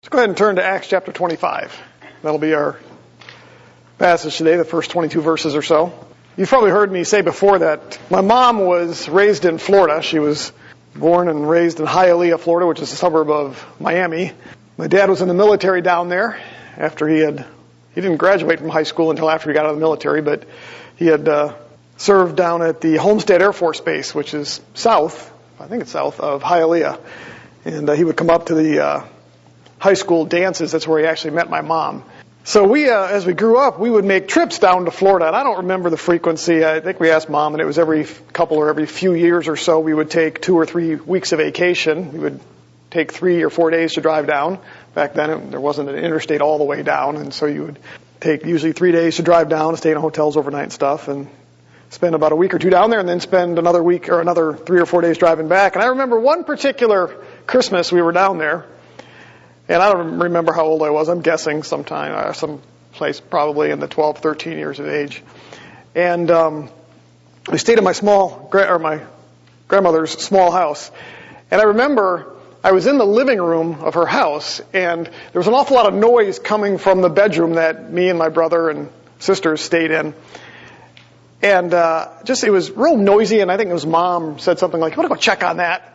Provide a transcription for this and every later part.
Let's go ahead and turn to Acts chapter 25. That'll be our passage today, the first 22 verses or so. You've probably heard me say before that my mom was raised in Florida. She was born and raised in Hialeah, Florida, which is a suburb of Miami. My dad was in the military down there after he didn't graduate from high school until after he got out of the military, but he had served down at the Homestead Air Force Base, which is south of Hialeah. And he would come up to the high school dances. That's where he actually met my mom. So we, as we grew up, we would make trips down to Florida, and I don't remember the frequency. I think we asked Mom, and it was every couple or every few years or so we would take 2 or 3 weeks of vacation. We would take 3 or 4 days to drive down. Back then, there wasn't an interstate all the way down, and so you would take usually 3 days to drive down, stay in hotels overnight and stuff, and spend about a week or two down there, and then spend another week or another 3 or 4 days driving back. And I remember one particular Christmas we were down there. And I don't remember how old I was. I'm guessing some place probably in the 12, 13 years of age. And we stayed in my grandmother's small house. And I remember I was in the living room of her house, and there was an awful lot of noise coming from the bedroom that me and my brother and sisters stayed in. And it was real noisy, and I think it was Mom said something like, "You want to go check on that?"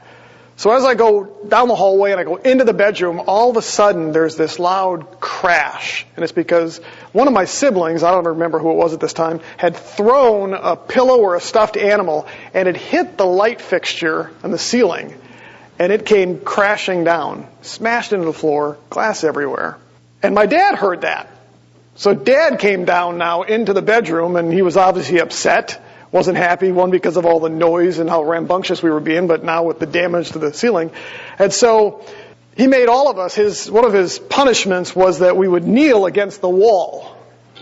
So as I go down the hallway and I go into the bedroom, all of a sudden there's this loud crash. And it's because one of my siblings, I don't remember who it was at this time, had thrown a pillow or a stuffed animal, and it hit the light fixture on the ceiling. And it came crashing down, smashed into the floor, glass everywhere. And my dad heard that. So Dad came down now into the bedroom, and he was obviously upset. Wasn't happy, one, because of all the noise and how rambunctious we were being, but now with the damage to the ceiling. And so he made all of us, one of his punishments was that we would kneel against the wall.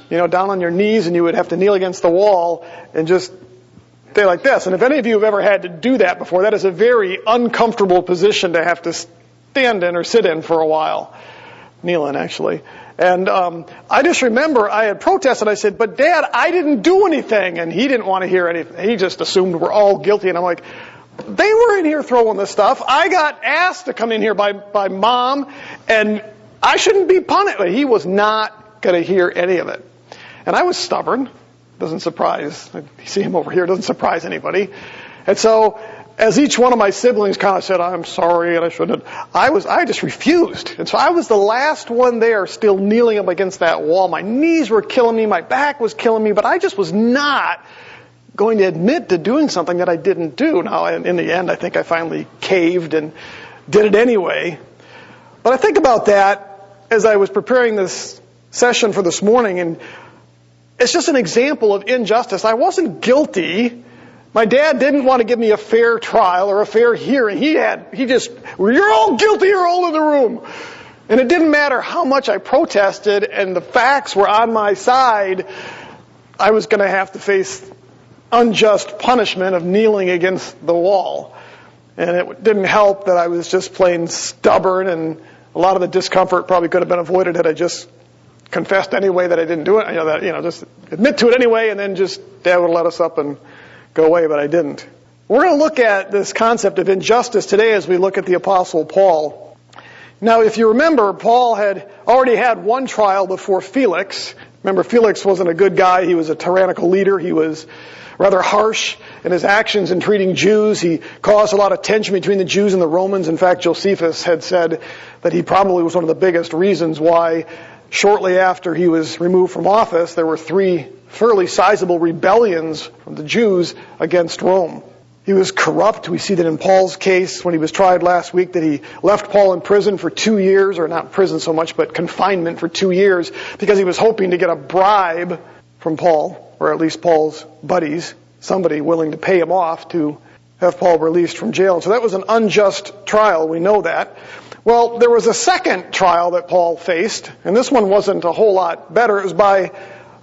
Down on your knees, and you would have to kneel against the wall and just stay like this. And if any of you have ever had to do that before, that is a very uncomfortable position to have to stand in or sit in for a while. Kneel in, actually. And I just remember I had protested. I said, "But Dad, I didn't do anything." And he didn't want to hear anything. He just assumed we're all guilty. And I'm like, they were in here throwing this stuff. I got asked to come in here by Mom, and I shouldn't be punished. He was not going to hear any of it. And I was stubborn. Doesn't surprise. You see him over here. Doesn't surprise anybody. And so as each one of my siblings kind of said, "I'm sorry, and I shouldn't," I just refused. And so I was the last one there still kneeling up against that wall. My knees were killing me, my back was killing me, but I just was not going to admit to doing something that I didn't do. Now, in the end, I think I finally caved and did it anyway. But I think about that as I was preparing this session for this morning, and it's just an example of injustice. I wasn't guilty. My dad didn't want to give me a fair trial or a fair hearing. "You're all guilty, you're all in the room." And it didn't matter how much I protested and the facts were on my side, I was going to have to face unjust punishment of kneeling against the wall. And it didn't help that I was just plain stubborn, and a lot of the discomfort probably could have been avoided had I just confessed anyway that I didn't do it. Just admit to it anyway, and then just Dad would have let us up and go away, but I didn't. We're going to look at this concept of injustice today as we look at the Apostle Paul. Now, if you remember, Paul had already had one trial before Felix. Remember, Felix wasn't a good guy. He was a tyrannical leader. He was rather harsh in his actions in treating Jews. He caused a lot of tension between the Jews and the Romans. In fact, Josephus had said that he probably was one of the biggest reasons why shortly after he was removed from office, there were 3 fairly sizable rebellions from the Jews against Rome. He was corrupt. We see that in Paul's case when he was tried last week, that he left Paul in prison for 2 years, or not prison so much, but confinement for 2 years, because he was hoping to get a bribe from Paul, or at least Paul's buddies, somebody willing to pay him off to have Paul released from jail. And so that was an unjust trial. We know that. Well, there was a second trial that Paul faced, and this one wasn't a whole lot better. It was by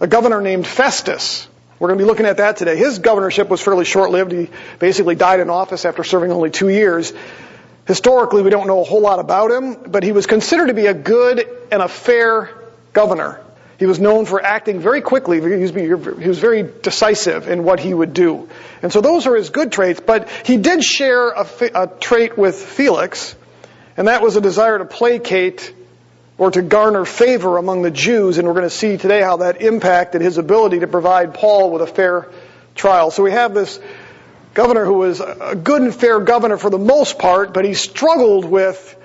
a governor named Festus. We're going to be looking at that today. His governorship was fairly short-lived. He basically died in office after serving only 2 years. Historically, we don't know a whole lot about him, but he was considered to be a good and a fair governor. He was known for acting very quickly. He was very decisive in what he would do. And so those are his good traits, but he did share a trait with Felix, and that was a desire to placate or to garner favor among the Jews, and we're going to see today how that impacted his ability to provide Paul with a fair trial. So we have this governor who was a good and fair governor for the most part, but he struggled with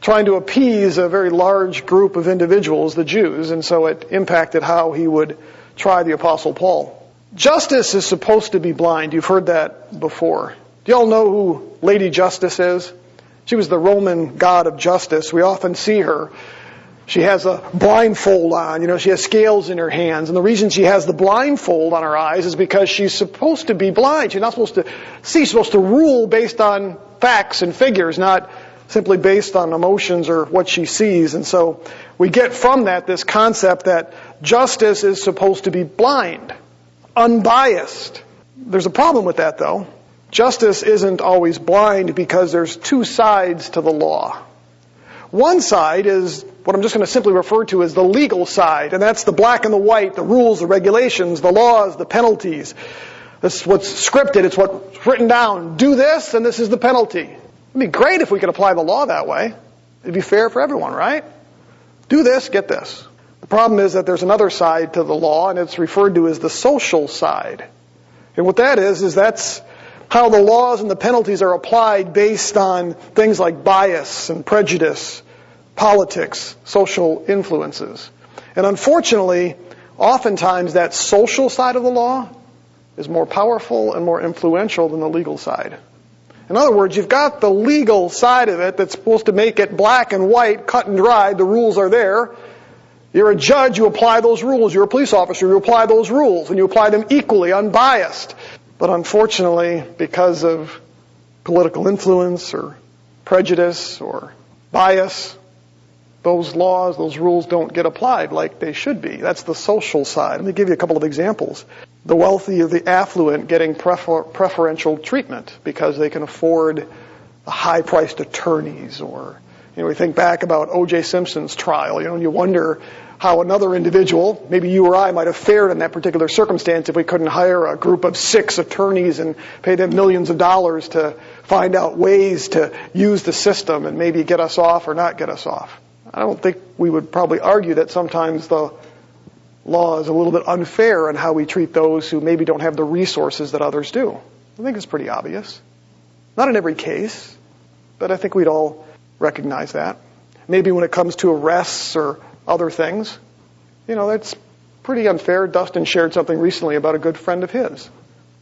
trying to appease a very large group of individuals, the Jews, and so it impacted how he would try the Apostle Paul. Justice is supposed to be blind. You've heard that before. Do you all know who Lady Justice is? She was the Roman god of justice. We often see her. She has a blindfold on. She has scales in her hands. And the reason she has the blindfold on her eyes is because she's supposed to be blind. She's not supposed to see. She's supposed to rule based on facts and figures, not simply based on emotions or what she sees. And so we get from that this concept that justice is supposed to be blind, unbiased. There's a problem with that, though. Justice isn't always blind because there's two sides to the law. One side is what I'm just going to simply refer to as the legal side, and that's the black and the white, the rules, the regulations, the laws, the penalties. That's what's scripted. It's what's written down. Do this, and this is the penalty. It'd be great if we could apply the law that way. It'd be fair for everyone, right? Do this, get this. The problem is that there's another side to the law, and it's referred to as the social side. And what that is that's how the laws and the penalties are applied based on things like bias and prejudice, politics, social influences. And unfortunately, oftentimes that social side of the law is more powerful and more influential than the legal side. In other words, you've got the legal side of it that's supposed to make it black and white, cut and dried, the rules are there. You're a judge, you apply those rules. You're a police officer, you apply those rules, and you apply them equally, unbiased. But unfortunately, because of political influence or prejudice or bias, those laws, those rules don't get applied like they should be. That's the social side. Let me give you a couple of examples. The wealthy or the affluent getting preferential treatment because they can afford high-priced attorneys. Or, we think back about O.J. Simpson's trial, and you wonder how another individual, maybe you or I, might have fared in that particular circumstance if we couldn't hire a group of 6 attorneys and pay them millions of dollars to find out ways to use the system and maybe get us off or not get us off. I don't think we would probably argue that sometimes the law is a little bit unfair in how we treat those who maybe don't have the resources that others do. I think it's pretty obvious. Not in every case, but I think we'd all recognize that. Maybe when it comes to arrests or other things, that's pretty unfair. Dustin shared something recently about a good friend of his,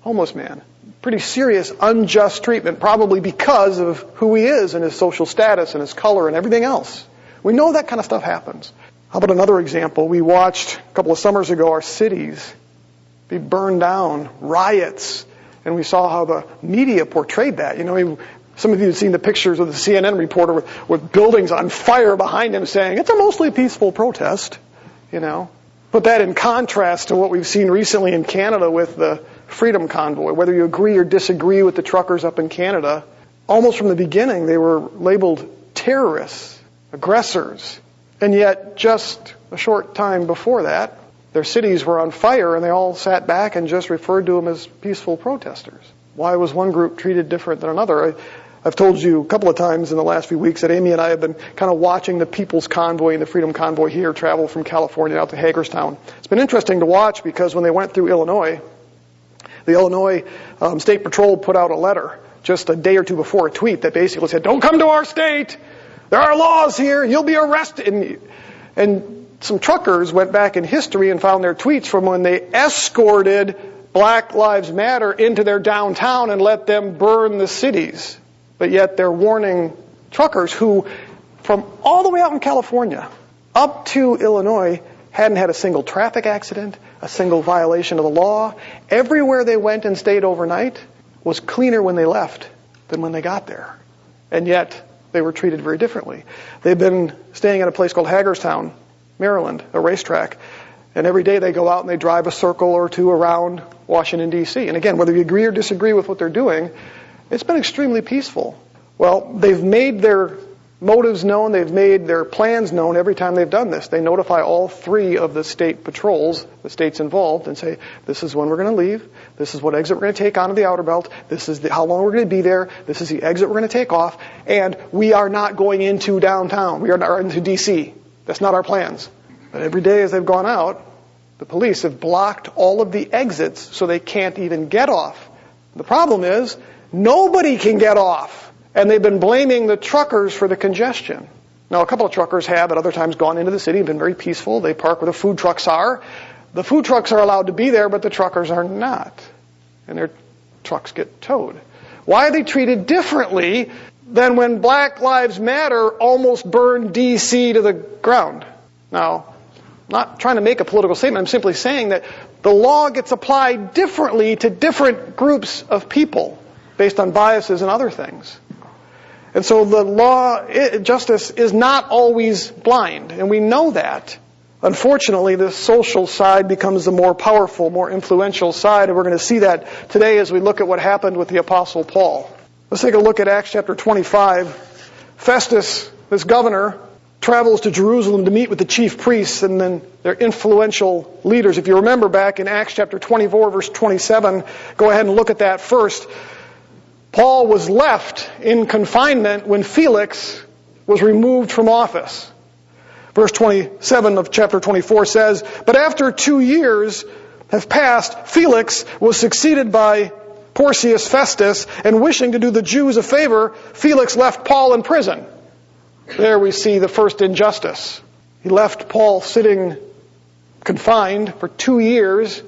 homeless man. Pretty serious, unjust treatment, probably because of who he is and his social status and his color and everything else. We know that kind of stuff happens. How about another example? We watched a couple of summers ago our cities be burned down, riots, and we saw how the media portrayed that. Some of you have seen the pictures of the CNN reporter with buildings on fire behind him saying, it's a mostly peaceful protest, Put that in contrast to what we've seen recently in Canada with the Freedom Convoy. Whether you agree or disagree with the truckers up in Canada, almost from the beginning they were labeled terrorists, aggressors. And yet, just a short time before that, their cities were on fire and they all sat back and just referred to them as peaceful protesters. Why was one group treated different than another? I've told you a couple of times in the last few weeks that Amy and I have been kind of watching the People's Convoy and the Freedom Convoy here travel from California out to Hagerstown. It's been interesting to watch because when they went through Illinois, the Illinois State Patrol put out a letter just a day or two before, a tweet that basically said, don't come to our state. There are laws here. You'll be arrested. And some truckers went back in history and found their tweets from when they escorted Black Lives Matter into their downtown and let them burn the cities. But yet they're warning truckers who, from all the way out in California up to Illinois, hadn't had a single traffic accident, a single violation of the law. Everywhere they went and stayed overnight was cleaner when they left than when they got there. And yet they were treated very differently. They've been staying at a place called Hagerstown, Maryland, a racetrack. And every day they go out and they drive a circle or two around Washington, D.C. And again, whether you agree or disagree with what they're doing, it's been extremely peaceful. Well, they've made their motives known. They've made their plans known every time they've done this. They notify all 3 of the state patrols, the states involved, and say, this is when we're going to leave. This is what exit we're going to take onto the outer belt. This is how long we're going to be there. This is the exit we're going to take off. And we are not going into downtown. We are not into D.C. That's not our plans. But every day as they've gone out, the police have blocked all of the exits so they can't even get off. The problem is, nobody can get off. And they've been blaming the truckers for the congestion. Now, a couple of truckers have at other times gone into the city and been very peaceful. They park where the food trucks are. The food trucks are allowed to be there, but the truckers are not. And their trucks get towed. Why are they treated differently than when Black Lives Matter almost burned D.C. to the ground? Now, I'm not trying to make a political statement. I'm simply saying that the law gets applied differently to different groups of people based on biases and other things. And so the law, justice is not always blind, and we know that. Unfortunately, the social side becomes the more powerful, more influential side, and we're going to see that today as we look at what happened with the Apostle Paul. Let's take a look at Acts chapter 25. Festus, this governor, travels to Jerusalem to meet with the chief priests and then their influential leaders. If you remember back in Acts chapter 24, verse 27, go ahead and look at that first. Paul was left in confinement when Felix was removed from office. Verse 27 of chapter 24 says, "But after 2 years have passed, Felix was succeeded by Porcius Festus, and wishing to do the Jews a favor, Felix left Paul in prison." There we see the first injustice. He left Paul sitting confined for 2 years.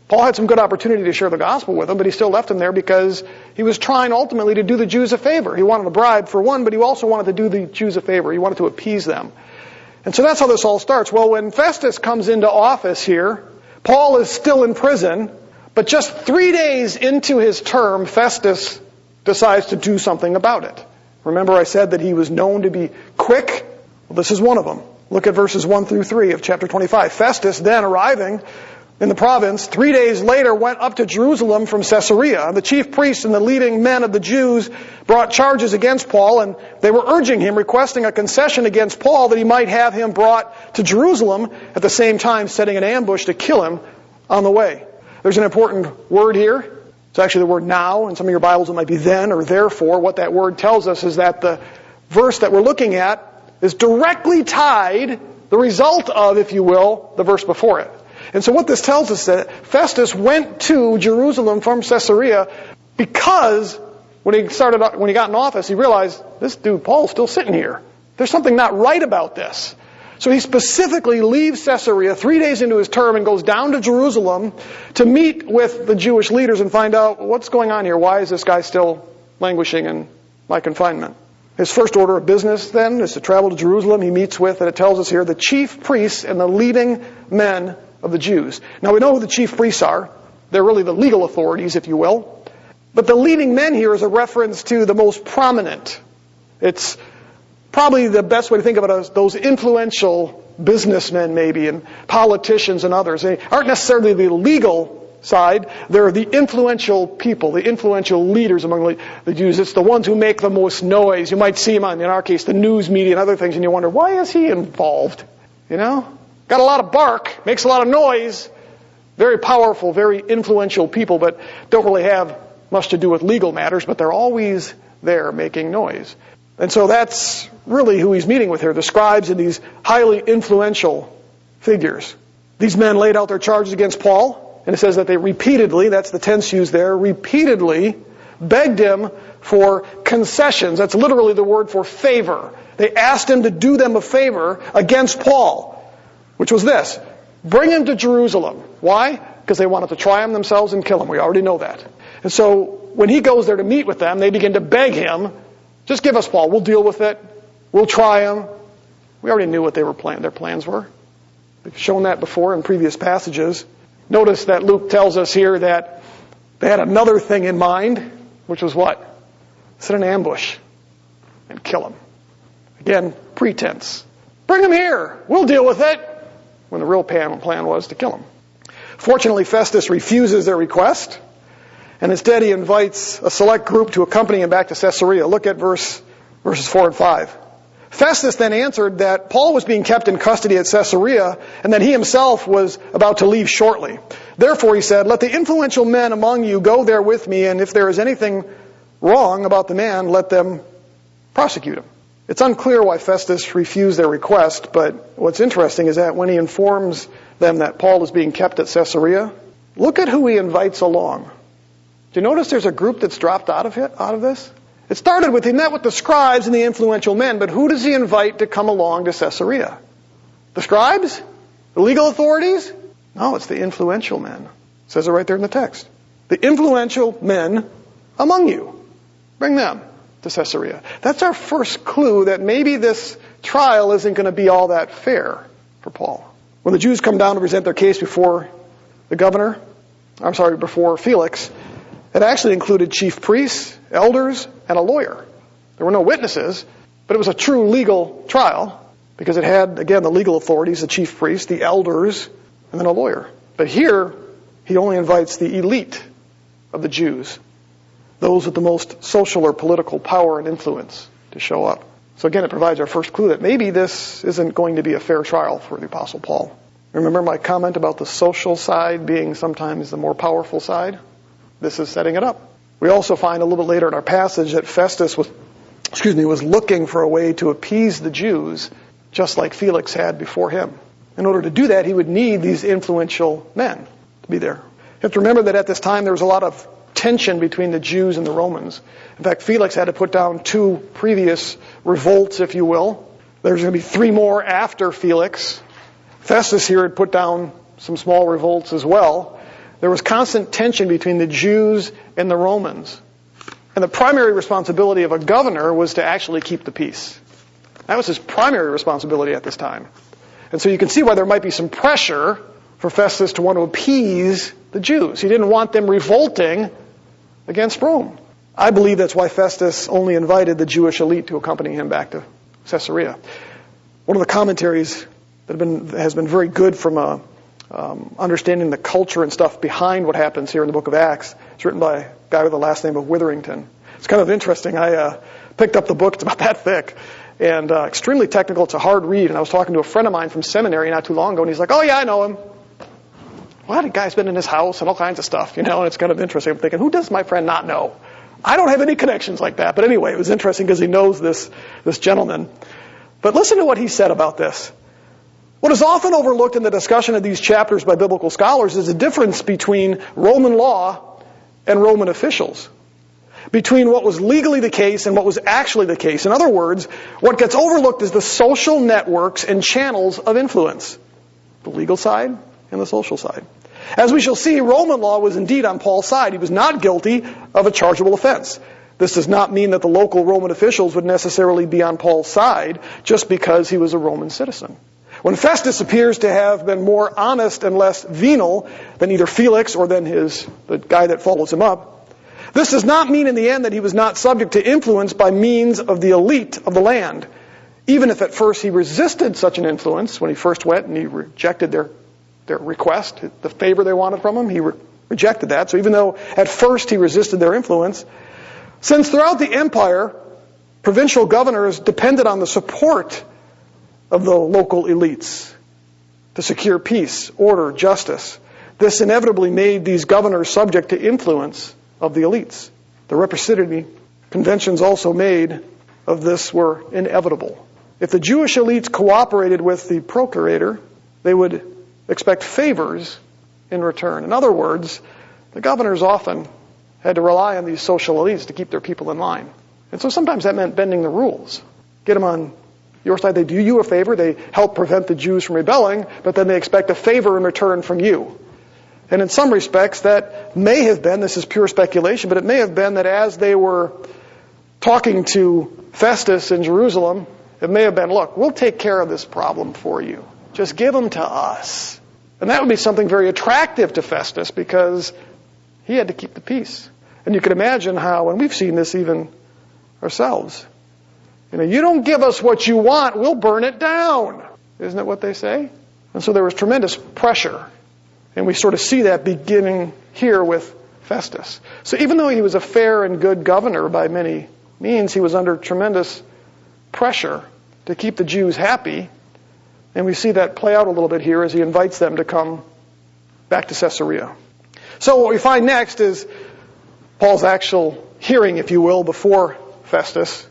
Paul had some good opportunity to share the gospel with him, but he still left him there because he was trying ultimately to do the Jews a favor. He wanted a bribe for one, but he also wanted to do the Jews a favor. He wanted to appease them. And so that's how this all starts. Well, when Festus comes into office here, Paul is still in prison, but just 3 days into his term, Festus decides to do something about it. Remember I said that he was known to be quick? Well, this is one of them. Look at verses 1 through 3 of chapter 25. Festus, then arriving in the province, 3 days later went up to Jerusalem from Caesarea. The chief priests and the leading men of the Jews brought charges against Paul, and they were urging him, requesting a concession against Paul that he might have him brought to Jerusalem, at the same time setting an ambush to kill him on the way. There's an important word here. It's actually the word now. In some of your Bibles it might be then or therefore. What that word tells us is that the verse that we're looking at is directly tied, the result of, if you will, the verse before it. And so what this tells us is that Festus went to Jerusalem from Caesarea because when he got in office, he realized, this dude Paul's still sitting here. There's something not right about this. So he specifically leaves Caesarea 3 days into his term and goes down to Jerusalem to meet with the Jewish leaders and find out what's going on here. Why is this guy still languishing in my confinement? His first order of business then is to travel to Jerusalem. He meets with, and it tells us here, the chief priests and the leading men of the Jews. Now we know who the chief priests are. They're really the legal authorities, if you will. But the leading men here is a reference to the most prominent. It's probably the best way to think of it as those influential businessmen maybe, and politicians and others. They aren't necessarily the legal side. They're the influential people, the influential leaders among the Jews. It's the ones who make the most noise. You might see them on, in our case, the news media and other things, and you wonder, why is he involved? You know? Got a lot of bark, makes a lot of noise, very powerful, very influential people, but don't really have much to do with legal matters, but they're always there making noise. And so that's really who he's meeting with here, the scribes and these highly influential figures. These men laid out their charges against Paul, and it says that they repeatedly, that's the tense used there, repeatedly begged him for concessions. That's literally the word for favor. They asked him to do them a favor against Paul, which was this: bring him to Jerusalem. Why? Because they wanted to try him themselves and kill him. We already know that. And so when he goes there to meet with them, they begin to beg him, just give us Paul. We'll deal with it. We'll try him. We already knew what their plans were. We've shown that before in previous passages. Notice that Luke tells us here that they had another thing in mind, which was what? Set an ambush and kill him. Again, pretense. Bring him here. We'll deal with it. When the real plan was to kill him. Fortunately, Festus refuses their request, and instead he invites a select group to accompany him back to Caesarea. Look at verses 4 and 5. Festus then answered that Paul was being kept in custody at Caesarea, and that he himself was about to leave shortly. Therefore, he said, let the influential men among you go there with me, and if there is anything wrong about the man, let them prosecute him. It's unclear why Festus refused their request, but what's interesting is that when he informs them that Paul is being kept at Caesarea, look at who he invites along. Do you notice there's a group that's dropped out of this? It started with, he met with the scribes and the influential men, but who does he invite to come along to Caesarea? The scribes? The legal authorities? No, it's the influential men. It says it right there in the text. The influential men among you. Bring them to Caesarea. That's our first clue that maybe this trial isn't going to be all that fair for Paul. When the Jews come down to present their case before before Felix, it actually included chief priests, elders, and a lawyer. There were no witnesses, but it was a true legal trial because it had, again, the legal authorities, the chief priests, the elders, and then a lawyer. But here, he only invites the elite of the Jews, those with the most social or political power and influence, to show up. So again, it provides our first clue that maybe this isn't going to be a fair trial for the Apostle Paul. Remember my comment about the social side being sometimes the more powerful side? This is setting it up. We also find a little bit later in our passage that Festus was looking for a way to appease the Jews, just like Felix had before him. In order to do that, he would need these influential men to be there. You have to remember that at this time there was a lot of tension between the Jews and the Romans. In fact, Felix had to put down 2 previous revolts, if you will. There's going to be 3 more after Felix. Festus here had put down some small revolts as well. There was constant tension between the Jews and the Romans. And the primary responsibility of a governor was to actually keep the peace. That was his primary responsibility at this time. And so you can see why there might be some pressure for Festus to want to appease the Jews. He didn't want them revolting against Rome. I believe that's why Festus only invited the Jewish elite to accompany him back to Caesarea. One of the commentaries that has been very good from understanding the culture and stuff behind what happens here in the book of Acts. It's written by a guy with the last name of Witherington. It's kind of interesting. I picked up the book. It's about that thick and extremely technical. It's a hard read. And I was talking to a friend of mine from seminary not too long ago, and he's like, "Oh yeah, I know him. Well, the guy's been in his house and all kinds of stuff, and it's kind of interesting." I'm thinking, who does my friend not know? I don't have any connections like that. But anyway, it was interesting because he knows this gentleman. But listen to what he said about this. What is often overlooked in the discussion of these chapters by biblical scholars is the difference between Roman law and Roman officials, between what was legally the case and what was actually the case. In other words, what gets overlooked is the social networks and channels of influence, the legal side and the social side. As we shall see, Roman law was indeed on Paul's side. He was not guilty of a chargeable offense. This does not mean that the local Roman officials would necessarily be on Paul's side just because he was a Roman citizen. When Festus appears to have been more honest and less venal than either Felix or than the guy that follows him up, this does not mean in the end that he was not subject to influence by means of the elite of the land. Even if at first he resisted such an influence when he first went and he rejected their request, the favor they wanted from him, he rejected that. So even though at first he resisted their influence, since throughout the empire, provincial governors depended on the support of the local elites to secure peace, order, justice. This inevitably made these governors subject to influence of the elites. The reciprocity conventions also made of this were inevitable. If the Jewish elites cooperated with the procurator, they would expect favors in return. In other words, the governors often had to rely on these social elites to keep their people in line. And so sometimes that meant bending the rules. Get them on your side, they do you a favor, they help prevent the Jews from rebelling, but then they expect a favor in return from you. And in some respects, that may have been, this is pure speculation, but it may have been that as they were talking to Festus in Jerusalem, it may have been, look, we'll take care of this problem for you. Just give them to us. And that would be something very attractive to Festus because he had to keep the peace. And you can imagine how, and we've seen this even ourselves, you don't give us what you want, we'll burn it down. Isn't it what they say? And so there was tremendous pressure. And we sort of see that beginning here with Festus. So even though he was a fair and good governor by many means, he was under tremendous pressure to keep the Jews happy. And we see that play out a little bit here as he invites them to come back to Caesarea. So what we find next is Paul's actual hearing, if you will, before Festus.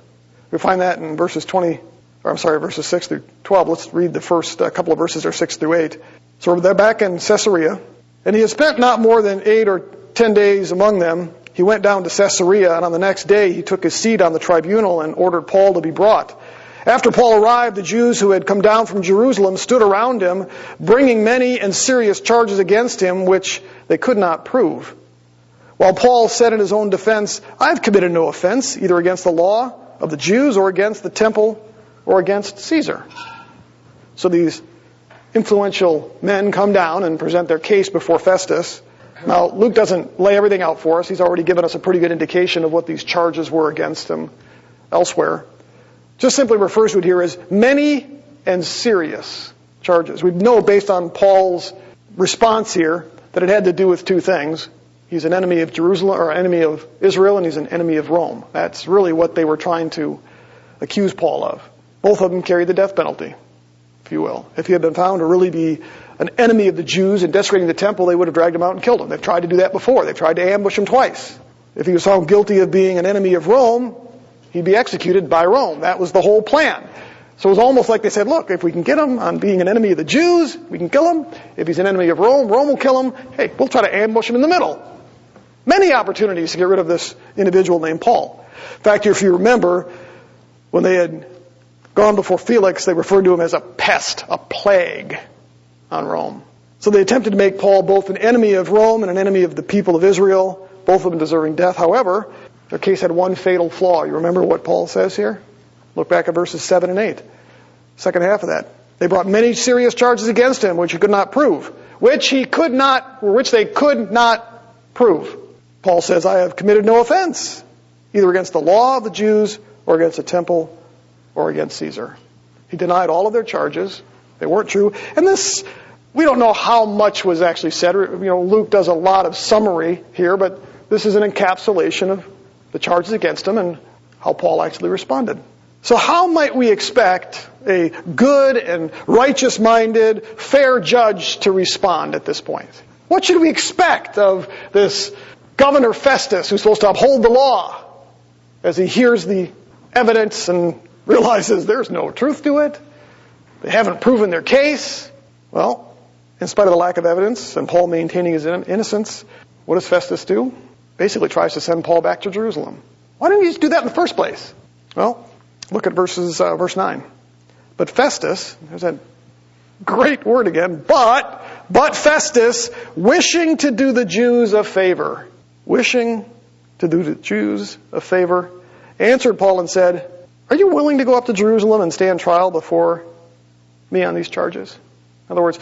We find that in verses 6 through 12. Let's read the first couple of verses, or 6 through 8. So they're back in Caesarea, and he had spent not more than 8 or 10 days among them. He went down to Caesarea, and on the next day he took his seat on the tribunal and ordered Paul to be brought. After Paul arrived, the Jews who had come down from Jerusalem stood around him, bringing many and serious charges against him, which they could not prove. While Paul said in his own defense, "I have committed no offense, either against the law of the Jews or against the temple or against Caesar." So these influential men come down and present their case before Festus. Now, Luke doesn't lay everything out for us. He's already given us a pretty good indication of what these charges were against him elsewhere. Just simply refers to it here as many and serious charges. We know based on Paul's response here that it had to do with two things. He's an enemy of Jerusalem, or enemy of Israel, and he's an enemy of Rome. That's really what they were trying to accuse Paul of. Both of them carried the death penalty, if you will. If he had been found to really be an enemy of the Jews and desecrating the temple, they would have dragged him out and killed him. They've tried to do that before. They've tried to ambush him twice. If he was found guilty of being an enemy of Rome, he'd be executed by Rome. That was the whole plan. So it was almost like they said, look, if we can get him on being an enemy of the Jews, we can kill him. If he's an enemy of Rome, Rome will kill him. Hey, we'll try to ambush him in the middle. Many opportunities to get rid of this individual named Paul. In fact, if you remember, when they had gone before Felix, they referred to him as a pest, a plague on Rome. So they attempted to make Paul both an enemy of Rome and an enemy of the people of Israel, both of them deserving death. However, their case had one fatal flaw. You remember what Paul says here? Look back at verses 7 and 8. Second half of that. They brought many serious charges against him, which he could not prove. Which they could not prove. Paul says, I have committed no offense, either against the law of the Jews or against the temple or against Caesar. He denied all of their charges. They weren't true. And this, we don't know how much was actually said. Luke does a lot of summary here, but this is an encapsulation of the charges against him and how Paul actually responded. So how might we expect a good and righteous-minded, fair judge to respond at this point? What should we expect of this Governor Festus, who's supposed to uphold the law, as he hears the evidence and realizes there's no truth to it? They haven't proven their case. Well, in spite of the lack of evidence and Paul maintaining his innocence, what does Festus do? Basically tries to send Paul back to Jerusalem. Why didn't he just do that in the first place? Well, look at verse 9. But Festus, there's that great word again, but Festus, wishing to do the Jews a favor, answered Paul and said, are you willing to go up to Jerusalem and stand trial before me on these charges? In other words,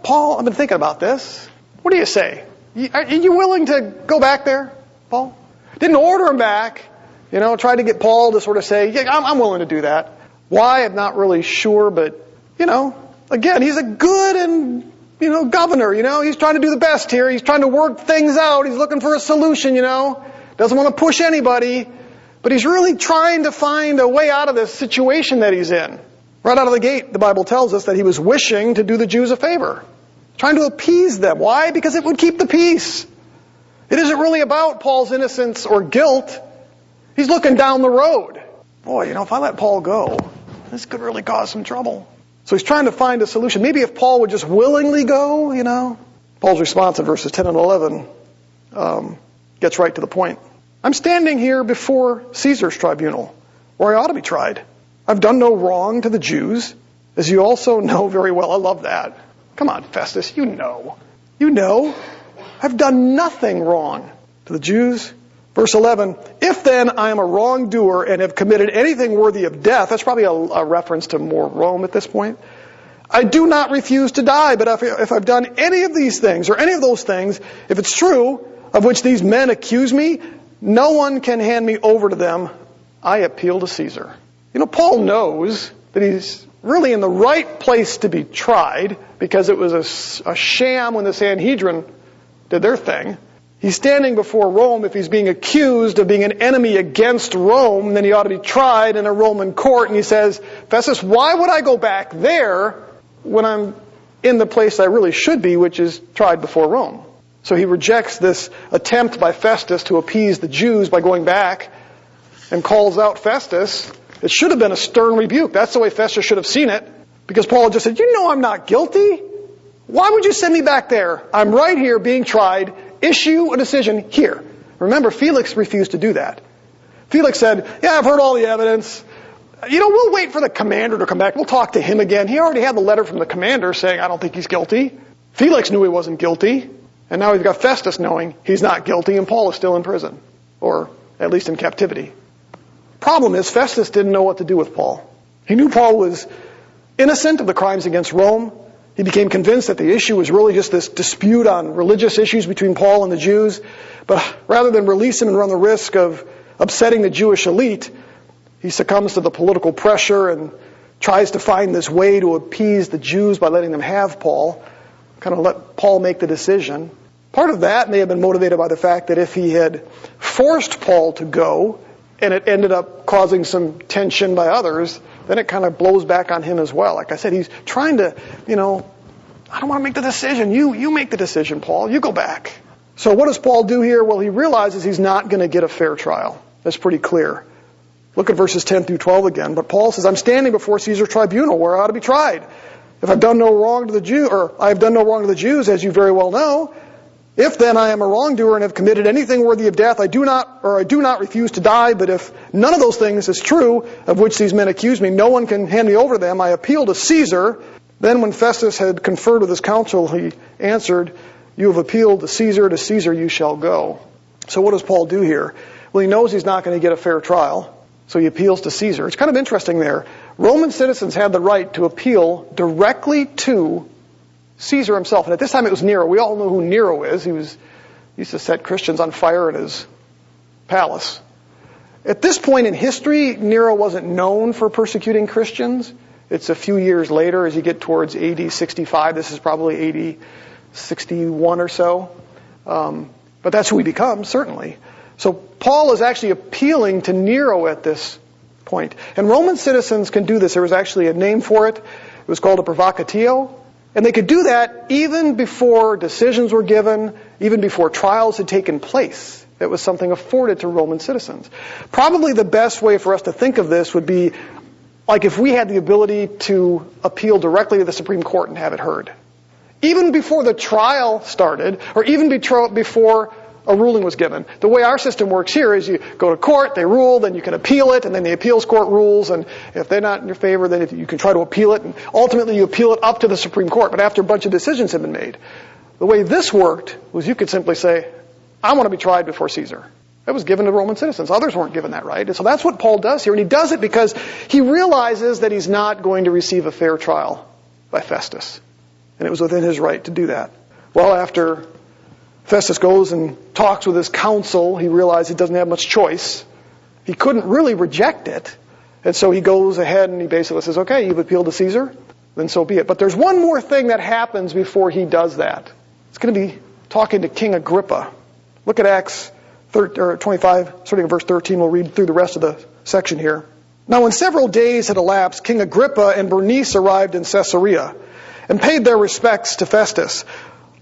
Paul, I've been thinking about this. What do you say? Are you willing to go back there, Paul? Didn't order him back. Tried to get Paul to sort of say, yeah, I'm willing to do that. Why? I'm not really sure, but, again, he's a good and, governor, he's trying to do the best here. He's trying to work things out. He's looking for a solution, doesn't want to push anybody, but he's really trying to find a way out of this situation that he's in. Right out of the gate, the Bible tells us that he was wishing to do the Jews a favor, trying to appease them. Why? Because it would keep the peace. It isn't really about Paul's innocence or guilt. He's looking down the road. Boy, if I let Paul go, this could really cause some trouble. So he's trying to find a solution. Maybe if Paul would just willingly go, Paul's response in verses 10 and 11 gets right to the point. I'm standing here before Caesar's tribunal, where I ought to be tried. I've done no wrong to the Jews, as you also know very well. I love that. Come on, Festus, you know. I've done nothing wrong to the Jews. Verse 11, if then I am a wrongdoer and have committed anything worthy of death, that's probably a reference to more Rome at this point, I do not refuse to die, but if I've done any of these things, or any of those things, if it's true, of which these men accuse me, no one can hand me over to them. I appeal to Caesar. Paul knows that he's really in the right place to be tried, because it was a sham when the Sanhedrin did their thing. He's standing before Rome. If he's being accused of being an enemy against Rome, then he ought to be tried in a Roman court. And he says, Festus, why would I go back there when I'm in the place I really should be, which is tried before Rome? So he rejects this attempt by Festus to appease the Jews by going back and calls out Festus, it should have been a stern rebuke. That's the way Festus should have seen it, because Paul had just said, you know I'm not guilty. Why would you send me back there? I'm right here being tried. Issue a decision here. Remember, Felix refused to do that. Felix said, yeah, I've heard all the evidence. We'll wait for the commander to come back. We'll talk to him again. He already had the letter from the commander saying, I don't think he's guilty. Felix knew he wasn't guilty. And now we've got Festus knowing he's not guilty, and Paul is still in prison. Or at least in captivity. Problem is, Festus didn't know what to do with Paul. He knew Paul was innocent of the crimes against Rome. He became convinced that the issue was really just this dispute on religious issues between Paul and the Jews. But rather than release him and run the risk of upsetting the Jewish elite, he succumbs to the political pressure and tries to find this way to appease the Jews by letting them have Paul, kind of let Paul make the decision. Part of that may have been motivated by the fact that if he had forced Paul to go, and it ended up causing some tension by others, then it kind of blows back on him as well. Like I said, he's trying to, I don't want to make the decision. You make the decision, Paul. You go back. So what does Paul do here? Well, he realizes he's not going to get a fair trial. That's pretty clear. Look at verses 10 through 12 again. But Paul says, I'm standing before Caesar's tribunal where I ought to be tried. If I've done no wrong to the Jew, or I have done no wrong to the Jews, as you very well know, if then I am a wrongdoer and have committed anything worthy of death, I do not refuse to die. But if none of those things is true, of which these men accuse me, no one can hand me over to them. I appeal to Caesar. Then when Festus had conferred with his council, he answered, you have appealed to Caesar you shall go. So what does Paul do here? Well, he knows he's not going to get a fair trial, so he appeals to Caesar. It's kind of interesting there. Roman citizens had the right to appeal directly to Caesar himself. And at this time it was Nero. We all know who Nero is. He used to set Christians on fire in his palace. At this point in history, Nero wasn't known for persecuting Christians. It's a few years later as you get towards AD 65. This is probably AD 61 or so. But that's who he becomes, certainly. So Paul is actually appealing to Nero at this point. And Roman citizens can do this. There was actually a name for it. It was called a provocatio. And they could do that even before decisions were given, even before trials had taken place. It was something afforded to Roman citizens. Probably the best way for us to think of this would be like if we had the ability to appeal directly to the Supreme Court and have it heard. Even before the trial started, or even before a ruling was given. The way our system works here is you go to court, they rule, then you can appeal it, and then the appeals court rules, and if they're not in your favor, then you can try to appeal it, and ultimately you appeal it up to the Supreme Court, but after a bunch of decisions have been made. The way this worked was you could simply say, I want to be tried before Caesar. That was given to Roman citizens. Others weren't given that right. And so that's what Paul does here, and he does it because he realizes that he's not going to receive a fair trial by Festus. And it was within his right to do that. Well, after Festus goes and talks with his council, he realizes he doesn't have much choice. He couldn't really reject it. And so he goes ahead and he basically says, okay, you've appealed to Caesar, then so be it. But there's one more thing that happens before he does that. It's going to be talking to King Agrippa. Look at Acts 25, starting at verse 13. We'll read through the rest of the section here. Now when several days had elapsed, King Agrippa and Bernice arrived in Caesarea and paid their respects to Festus.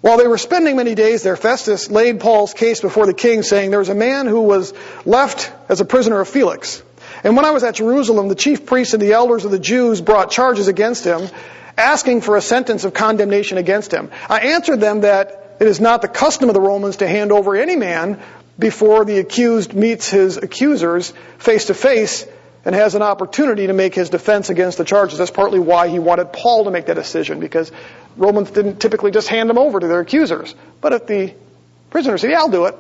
While they were spending many days there, Festus laid Paul's case before the king, saying, there was a man who was left as a prisoner of Felix. And when I was at Jerusalem, the chief priests and the elders of the Jews brought charges against him, asking for a sentence of condemnation against him. I answered them that it is not the custom of the Romans to hand over any man before the accused meets his accusers face to face and has an opportunity to make his defense against the charges. That's partly why he wanted Paul to make that decision, because Romans didn't typically just hand him over to their accusers. But if the prisoner said, yeah, I'll do it,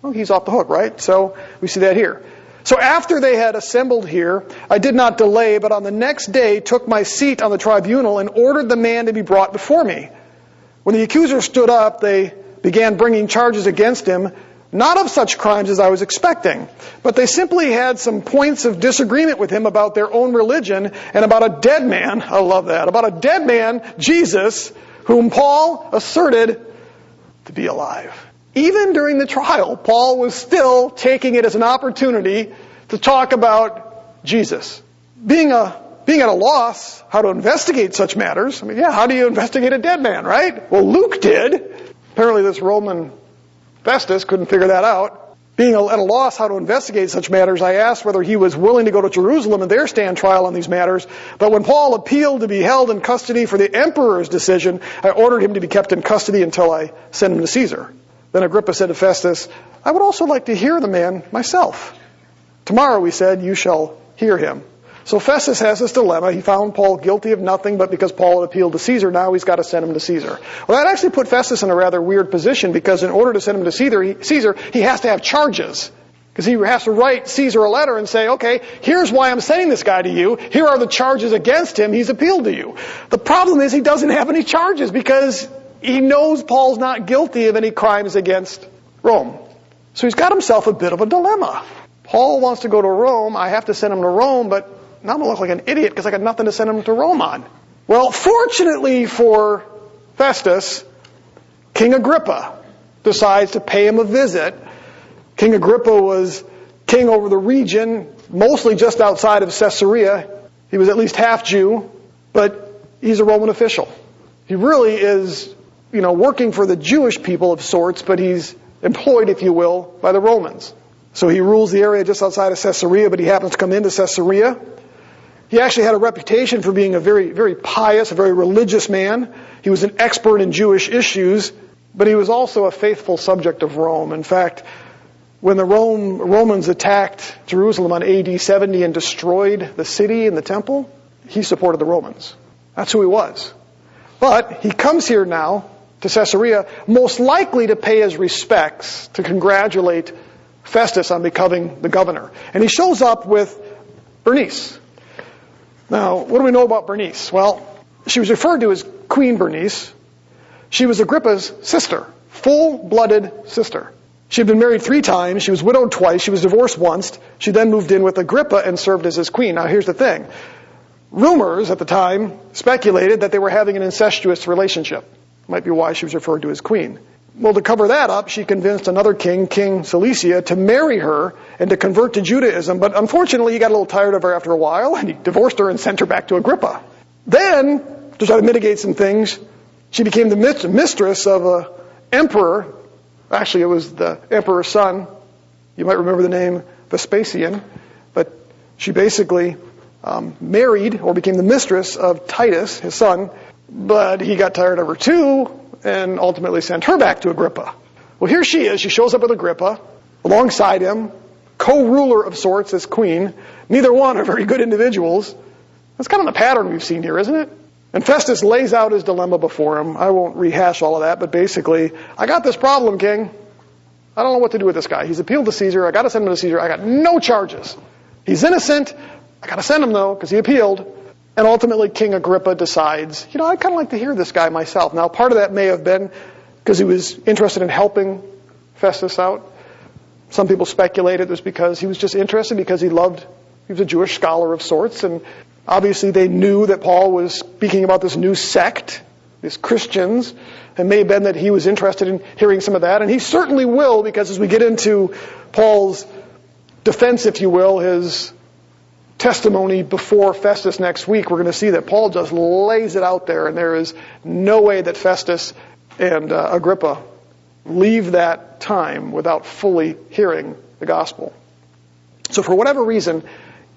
well, he's off the hook, right? So we see that here. So after they had assembled here, I did not delay, but on the next day took my seat on the tribunal and ordered the man to be brought before me. When the accusers stood up, they began bringing charges against him, not of such crimes as I was expecting, but they simply had some points of disagreement with him about their own religion and about a dead man, I love that, about a dead man, Jesus, whom Paul asserted to be alive. Even during the trial, Paul was still taking it as an opportunity to talk about Jesus. Being at a loss how to investigate such matters, how do you investigate a dead man, right? Well, Luke did. Apparently this Roman Festus couldn't figure that out. Being at a loss how to investigate such matters, I asked whether he was willing to go to Jerusalem and there stand trial on these matters. But when Paul appealed to be held in custody for the emperor's decision, I ordered him to be kept in custody until I sent him to Caesar. Then Agrippa said to Festus, I would also like to hear the man myself. Tomorrow, he said, you shall hear him. So Festus has this dilemma. He found Paul guilty of nothing, but because Paul had appealed to Caesar, now he's got to send him to Caesar. Well, that actually put Festus in a rather weird position, because in order to send him to Caesar, he has to have charges. Because he has to write Caesar a letter and say, okay, here's why I'm sending this guy to you. Here are the charges against him. He's appealed to you. The problem is he doesn't have any charges because he knows Paul's not guilty of any crimes against Rome. So he's got himself a bit of a dilemma. Paul wants to go to Rome. I have to send him to Rome, but now I'm going to look like an idiot because I got nothing to send him to Rome on. Well, fortunately for Festus, King Agrippa decides to pay him a visit. King Agrippa was king over the region, mostly just outside of Caesarea. He was at least half Jew, but he's a Roman official. He really is, working for the Jewish people of sorts, but he's employed, if you will, by the Romans. So he rules the area just outside of Caesarea, but he happens to come into Caesarea. He actually had a reputation for being a very, very pious, a very religious man. He was an expert in Jewish issues, but he was also a faithful subject of Rome. In fact, when the Romans attacked Jerusalem on AD 70 and destroyed the city and the temple, he supported the Romans. That's who he was. But he comes here now to Caesarea, most likely to pay his respects, to congratulate Festus on becoming the governor. And he shows up with Bernice. Now, what do we know about Bernice? Well, she was referred to as Queen Bernice. She was Agrippa's sister, full-blooded sister. She had been married 3 times. She was widowed twice. She was divorced once. She then moved in with Agrippa and served as his queen. Now, here's the thing. Rumors at the time speculated that they were having an incestuous relationship. Might be why she was referred to as queen. Well, to cover that up, she convinced another king, King Cilicia, to marry her and to convert to Judaism. But unfortunately, he got a little tired of her after a while, and he divorced her and sent her back to Agrippa. Then, to try to mitigate some things, she became the mistress of an emperor. Actually, it was the emperor's son. You might remember the name Vespasian. But she basically married or became the mistress of Titus, his son. But he got tired of her too, and ultimately sent her back to Agrippa. Well, here she is. She shows up with Agrippa, alongside him, co-ruler of sorts as queen. Neither one are very good individuals. That's kind of the pattern we've seen here, isn't it? And Festus lays out his dilemma before him. I won't rehash all of that, but basically, I got this problem, king. I don't know what to do with this guy. He's appealed to Caesar. I got to send him to Caesar. I got no charges. He's innocent. I got to send him, though, because he appealed. And ultimately, King Agrippa decides, I'd kind of like to hear this guy myself. Now, part of that may have been because he was interested in helping Festus out. Some people speculate it was because he was just interested because he was a Jewish scholar of sorts. And obviously, they knew that Paul was speaking about this new sect, these Christians. It may have been that he was interested in hearing some of that. And he certainly will, because as we get into Paul's defense, if you will, his testimony before Festus next week, we're going to see that Paul just lays it out there, and there is no way that Festus and Agrippa leave that time without fully hearing the gospel. So for whatever reason,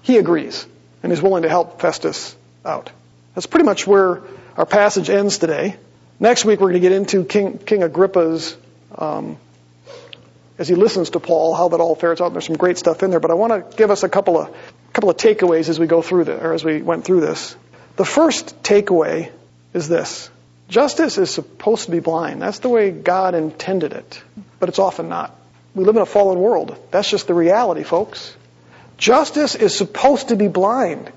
he agrees and is willing to help Festus out. That's pretty much where our passage ends today. Next week we're going to get into King Agrippa's, as he listens to Paul, how that all fares out. There's some great stuff in there, but I want to give us a couple of takeaways as we go through this, or as we went through this. The first takeaway is this: justice is supposed to be blind. That's the way God intended it, but it's often not. We live in a fallen world. That's just the reality, folks. Justice is supposed to be blind.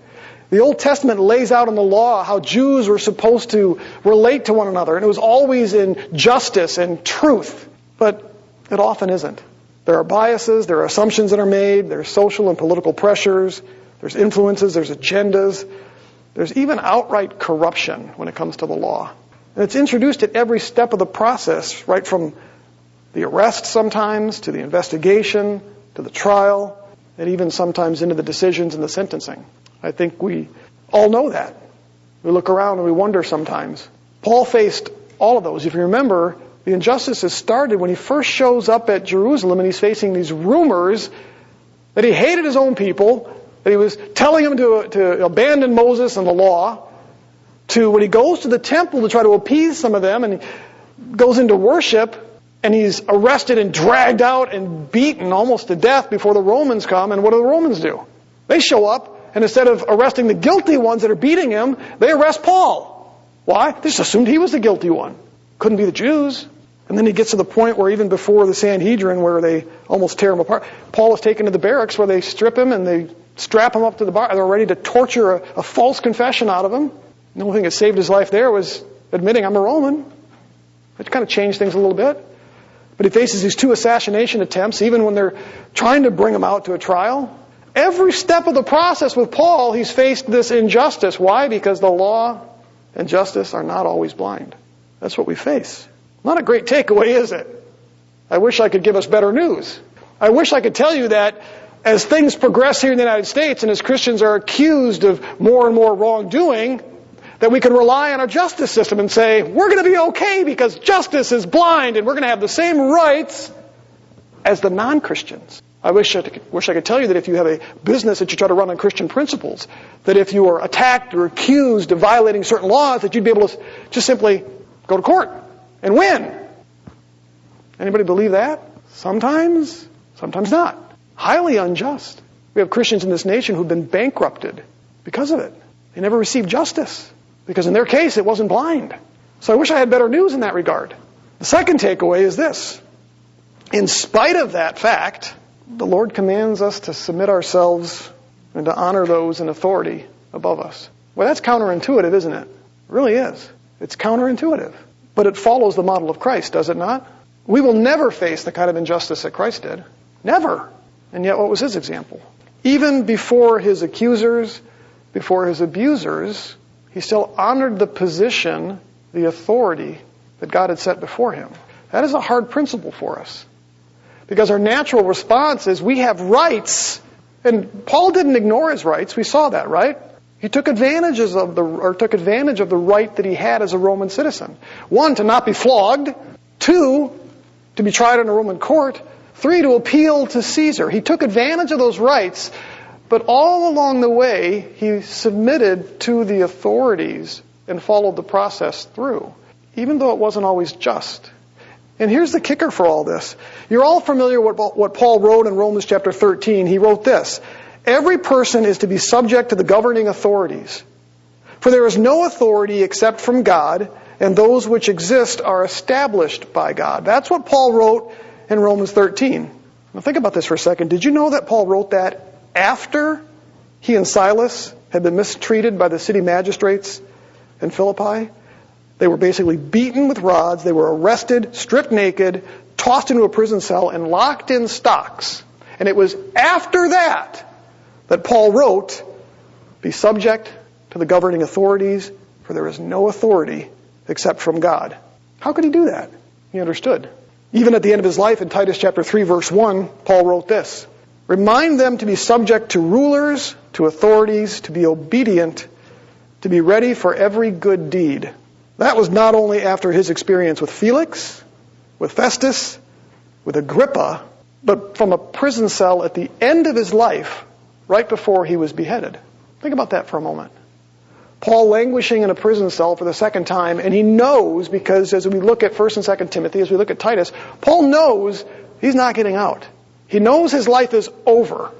The Old Testament lays out in the law how Jews were supposed to relate to one another, and it was always in justice and truth, but it often isn't. There are biases, there are assumptions that are made, there's social and political pressures, there's influences, there's agendas, there's even outright corruption when it comes to the law. And it's introduced at every step of the process, right from the arrest sometimes, to the investigation, to the trial, and even sometimes into the decisions and the sentencing. I think we all know that. We look around and we wonder sometimes. Paul faced all of those. If you remember, The injustice has started when he first shows up at Jerusalem and he's facing these rumors that he hated his own people, that he was telling them to abandon Moses and the law, to when he goes to the temple to try to appease some of them and he goes into worship and he's arrested and dragged out and beaten almost to death before the Romans come. And what do the Romans do? They show up and instead of arresting the guilty ones that are beating him, they arrest Paul. Why? They just assumed he was the guilty one. Couldn't be the Jews. And then he gets to the point where even before the Sanhedrin, where they almost tear him apart, Paul is taken to the barracks where they strip him and they strap him up to the bar. They're ready to torture a false confession out of him. The only thing that saved his life there was admitting, I'm a Roman. It kind of changed things a little bit. But he faces these 2 assassination attempts, even when they're trying to bring him out to a trial. Every step of the process with Paul, he's faced this injustice. Why? Because the law and justice are not always blind. That's what we face. Not a great takeaway, is it? I wish I could give us better news. I wish I could tell you that as things progress here in the United States and as Christians are accused of more and more wrongdoing, that we can rely on our justice system and say, we're going to be okay because justice is blind and we're going to have the same rights as the non-Christians. I wish I could tell you that if you have a business that you try to run on Christian principles, that if you are attacked or accused of violating certain laws, that you'd be able to just simply go to court and win. Anybody believe that? Sometimes, sometimes not. Highly unjust. We have Christians in this nation who've been bankrupted because of it. They never received justice because in their case it wasn't blind. So I wish I had better news in that regard. The second takeaway is this. In spite of that fact, the Lord commands us to submit ourselves and to honor those in authority above us. Well, that's counterintuitive, isn't it? It really is. It's counterintuitive. But it follows the model of Christ, does it not? We will never face the kind of injustice that Christ did. Never. And yet, what was his example? Even before his accusers, before his abusers, he still honored the position, the authority that God had set before him. That is a hard principle for us. Because our natural response is we have rights. And Paul didn't ignore his rights. We saw that, right? He took advantage of the right that he had as a Roman citizen. 1, to not be flogged. 2, to be tried in a Roman court. 3, to appeal to Caesar. He took advantage of those rights, but all along the way, he submitted to the authorities and followed the process through, even though it wasn't always just. And here's the kicker for all this. You're all familiar with what Paul wrote in Romans chapter 13. He wrote this: every person is to be subject to the governing authorities. For there is no authority except from God, and those which exist are established by God. That's what Paul wrote in Romans 13. Now think about this for a second. Did you know that Paul wrote that after he and Silas had been mistreated by the city magistrates in Philippi? They were basically beaten with rods. They were arrested, stripped naked, tossed into a prison cell, and locked in stocks. And it was after that that Paul wrote, be subject to the governing authorities, for there is no authority except from God. How could he do that? He understood. Even at the end of his life in Titus chapter 3, verse 1, Paul wrote this: remind them to be subject to rulers, to authorities, to be obedient, to be ready for every good deed. That was not only after his experience with Felix, with Festus, with Agrippa, but from a prison cell at the end of his life, right before he was beheaded. Think about that for a moment. Paul languishing in a prison cell for the second time, and he knows, because as we look at 1 and 2 Timothy, as we look at Titus, Paul knows he's not getting out. He knows his life is over.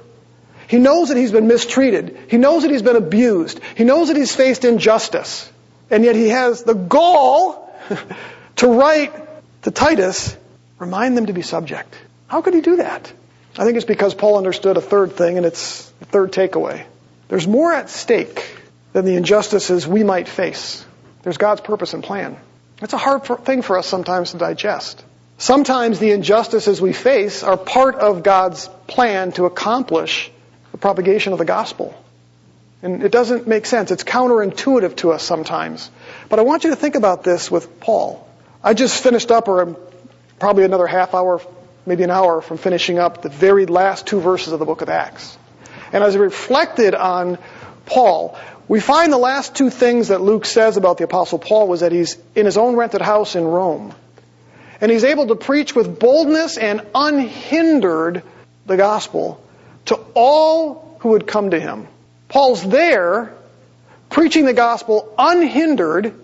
He knows that he's been mistreated. He knows that he's been abused. He knows that he's faced injustice. And yet he has the gall to write to Titus, remind them to be subject. How could he do that? I think it's because Paul understood a third thing, and it's the third takeaway. There's more at stake than the injustices we might face. There's God's purpose and plan. It's a hard thing for us sometimes to digest. Sometimes the injustices we face are part of God's plan to accomplish the propagation of the gospel. And it doesn't make sense. It's counterintuitive to us sometimes. But I want you to think about this with Paul. I just finished up, or I'm probably another half hour, maybe an hour from finishing up the very last 2 verses of the book of Acts. And as I reflected on Paul, we find the last 2 things that Luke says about the Apostle Paul was that he's in his own rented house in Rome. And he's able to preach with boldness and unhindered the gospel to all who would come to him. Paul's there preaching the gospel unhindered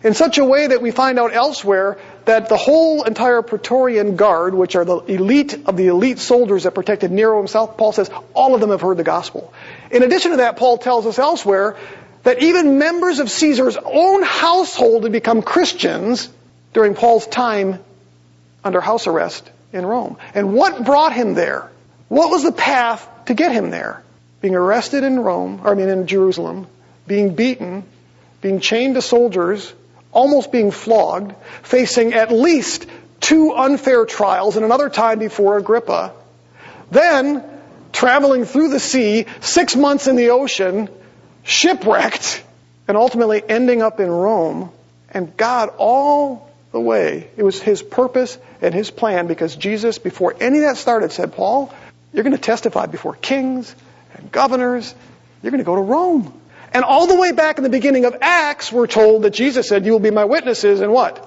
in such a way that we find out elsewhere that the whole entire Praetorian Guard, which are the elite of the elite soldiers that protected Nero himself, Paul says all of them have heard the gospel. In addition to that, Paul tells us elsewhere that even members of Caesar's own household had become Christians during Paul's time under house arrest in Rome. And what brought him there? What was the path to get him there? Being arrested in in Jerusalem, being beaten, being chained to soldiers, almost being flogged, facing at least 2 unfair trials and another time before Agrippa, then traveling through the sea, 6 months in the ocean, shipwrecked, and ultimately ending up in Rome. And God all the way, it was his purpose and his plan, because Jesus, before any of that started, said, Paul, you're going to testify before kings and governors. You're going to go to Rome. And all the way back in the beginning of Acts, we're told that Jesus said, you will be my witnesses in what?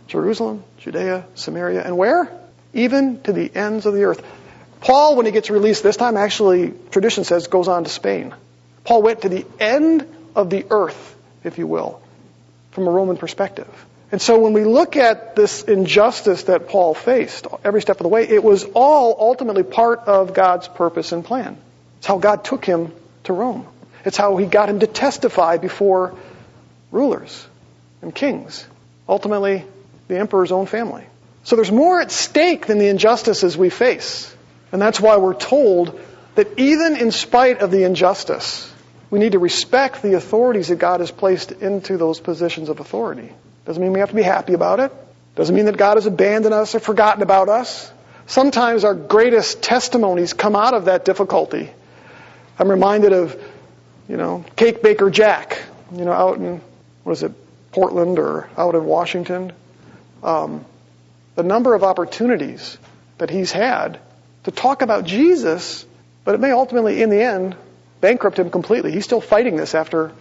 Jerusalem, Judea, Samaria, and where? Even to the ends of the earth. Paul, when he gets released this time, actually, tradition says, goes on to Spain. Paul went to the end of the earth, if you will, from a Roman perspective. And so when we look at this injustice that Paul faced every step of the way, it was all ultimately part of God's purpose and plan. It's how God took him to Rome. It's how he got him to testify before rulers and kings, ultimately the emperor's own family. So there's more at stake than the injustices we face. And that's why we're told that even in spite of the injustice, we need to respect the authorities that God has placed into those positions of authority. Doesn't mean we have to be happy about it. Doesn't mean that God has abandoned us or forgotten about us. Sometimes our greatest testimonies come out of that difficulty. I'm reminded of, Cake Baker Jack, out in, Portland or out in Washington. The number of opportunities that he's had to talk about Jesus, but it may ultimately, in the end, bankrupt him completely. He's still fighting this after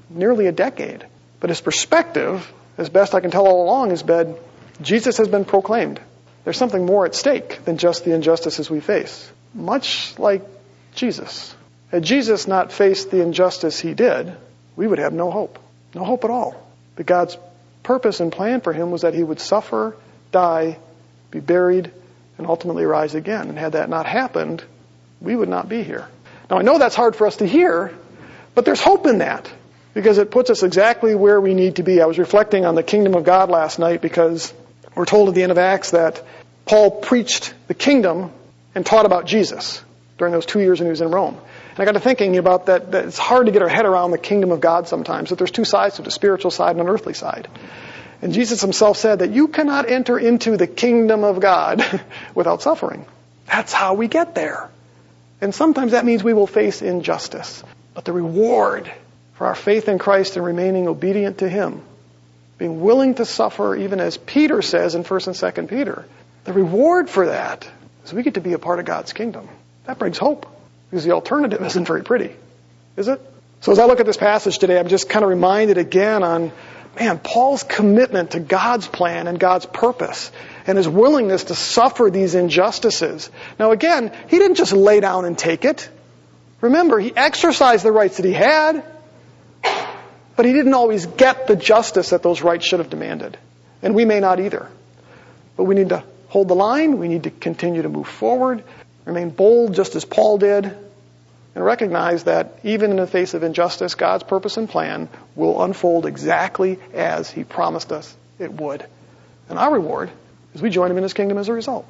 nearly a decade. But his perspective, as best I can tell all along, has been, Jesus has been proclaimed. There's something more at stake than just the injustices we face. Much like Jesus. Had Jesus not faced the injustice he did, we would have no hope. No hope at all. But God's purpose and plan for him was that he would suffer, die, be buried, and ultimately rise again. And had that not happened, we would not be here. Now, I know that's hard for us to hear, but there's hope in that, because it puts us exactly where we need to be. I was reflecting on the kingdom of God last night, because we're told at the end of Acts that Paul preached the kingdom and taught about Jesus during those 2 years when he was in Rome. And I got to thinking about that it's hard to get our head around the kingdom of God sometimes, that there's 2 sides to it, a spiritual side and an earthly side. And Jesus himself said that you cannot enter into the kingdom of God without suffering. That's how we get there. And sometimes that means we will face injustice. But the reward for our faith in Christ and remaining obedient to him, being willing to suffer, even as Peter says in 1 and 2 Peter, the reward for that is we get to be a part of God's kingdom. That brings hope, because the alternative isn't very pretty, is it? So as I look at this passage today, I'm just kind of reminded again on, Paul's commitment to God's plan and God's purpose, and his willingness to suffer these injustices. Now again, he didn't just lay down and take it. Remember, he exercised the rights that he had, but he didn't always get the justice that those rights should have demanded. And we may not either. But we need to hold the line, we need to continue to move forward, remain bold just as Paul did, and recognize that even in the face of injustice, God's purpose and plan will unfold exactly as he promised us it would. And our reward is we join him in his kingdom as a result.